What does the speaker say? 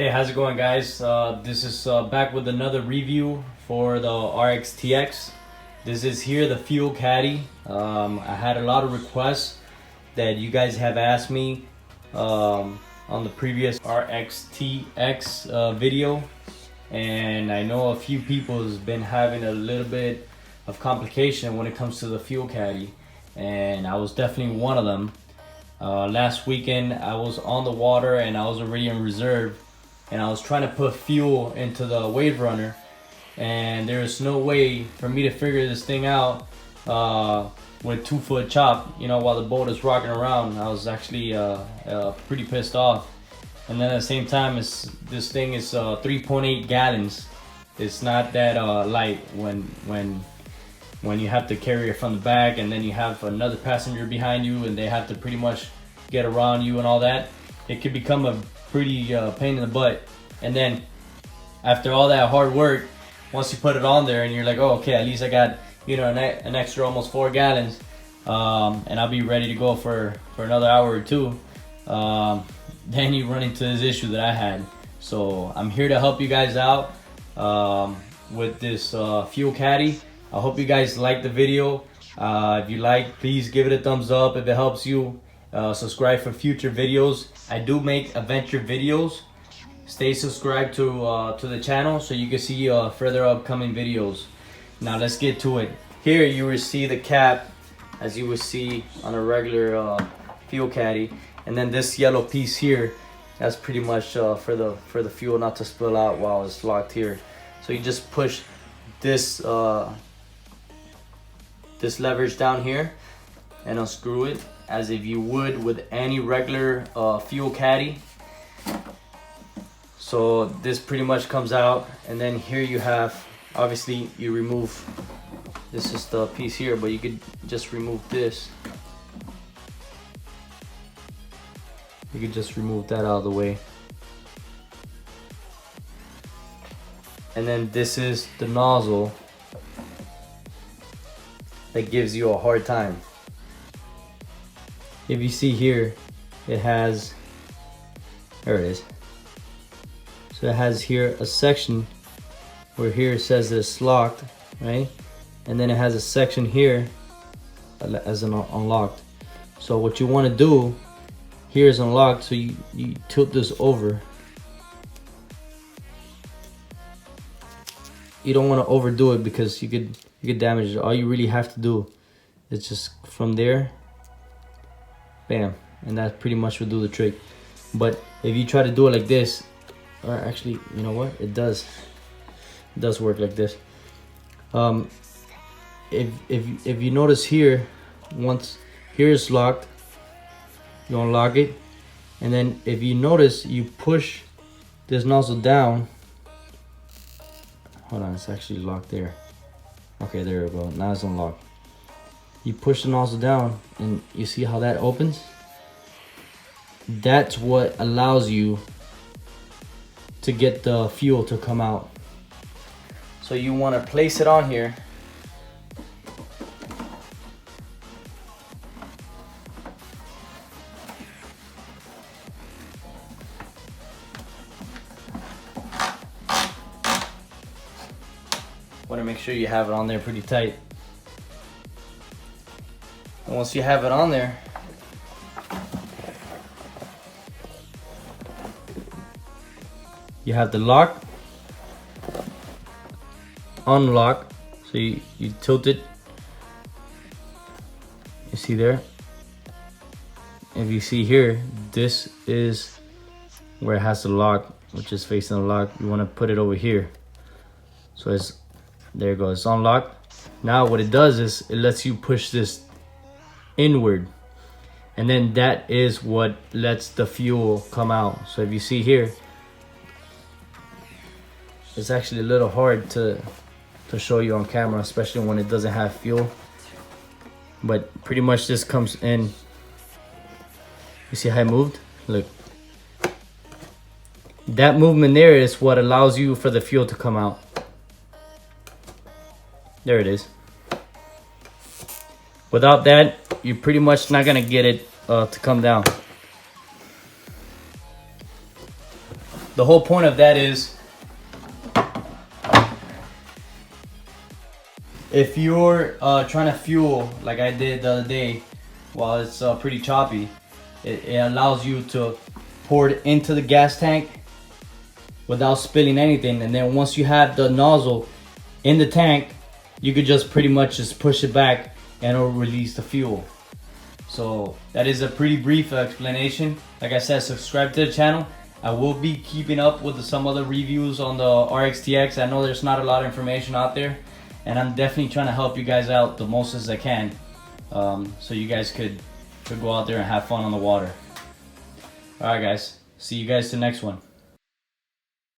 Hey, how's it going, guys? This is back with another review for the RXT-X. This is here the fuel caddy. I had a lot of requests that you guys have asked me on the previous RXT-X video, and I know a few people has been having a little bit of complication when it comes to the fuel caddy, and I was definitely one of them. Last weekend I was on the water and I was already in reserve, and I was trying to put fuel into the wave runner, and there is no way for me to figure this thing out with 2 foot chop, you know, while the boat is rocking around. I was actually pretty pissed off. And then at the same time, this thing is 3.8 gallons. It's not that light when you have to carry it from the back, and then you have another passenger behind you and they have to pretty much get around you and all that. It could become a pretty pain in the butt. And then after all that hard work, once you put it on there and you're like, oh, okay, at least I got, you know, an extra almost 4 gallons, and I'll be ready to go for another hour or two, then you run into this issue that I had. So I'm here to help you guys out with this fuel caddy. I hope you guys like the video. If you like, please give it a thumbs up if it helps you. Subscribe for future videos. I do make adventure videos. Stay subscribed to the channel so you can see further upcoming videos. Now let's get to it. Here you will see the cap, as you would see on a regular fuel caddy, and then this yellow piece here, that's pretty much for the fuel not to spill out while it's locked here. So you just push this this leverage down here and unscrew it as if you would with any regular fuel caddy. So this pretty much comes out, and then here you have, obviously you remove, this is the piece here, but you could just remove this. You could just remove that out of the way. And then this is the nozzle that gives you a hard time. If you see here, it has, there it is. So it has here a section where here it says it's locked, right? And then it has a section here as an unlocked. So what you want to do, here is unlocked, so you tilt this over. You don't want to overdo it because you could damage it. All you really have to do is just from there, bam, and that pretty much will do the trick. But if you try to do it like this, or actually, you know what, it does work like this. If you notice here, once here is locked, you unlock it, and then if you notice, you push this nozzle down. Hold on, it's actually locked there. Okay, there we go. Now it's unlocked. You push the nozzle down, and you see how that opens? That's what allows you to get the fuel to come out. So you want to place it on here. Want to make sure you have it on there pretty tight. And once you have it on there, you have the lock, unlock, so you tilt it, you see there. If you see here, this is where it has the lock, which is facing the lock. You want to put it over here, so it's, there it goes, it's unlocked. Now what it does is it lets you push this inward, and then that is what lets the fuel come out. So if you see here, it's actually a little hard to show you on camera, especially when it doesn't have fuel, but pretty much this comes in. You see how it moved? Look, that movement there is what allows you for the fuel to come out. There it is. Without that, you're pretty much not gonna get it to come down. the whole point of that is, if you're trying to fuel like I did the other day while it's pretty choppy, it allows you to pour it into the gas tank without spilling anything, and then once you have the nozzle in the tank, you could just pretty much just push it back and it'll release the fuel. So that is a pretty brief explanation. Like I said, subscribe to the channel. I will be keeping up with some other reviews on the RXT-X. I know there's not a lot of information out there, and I'm definitely trying to help you guys out the most as I can, so you guys could go out there and have fun on the water. Alright guys, see you guys to the next one.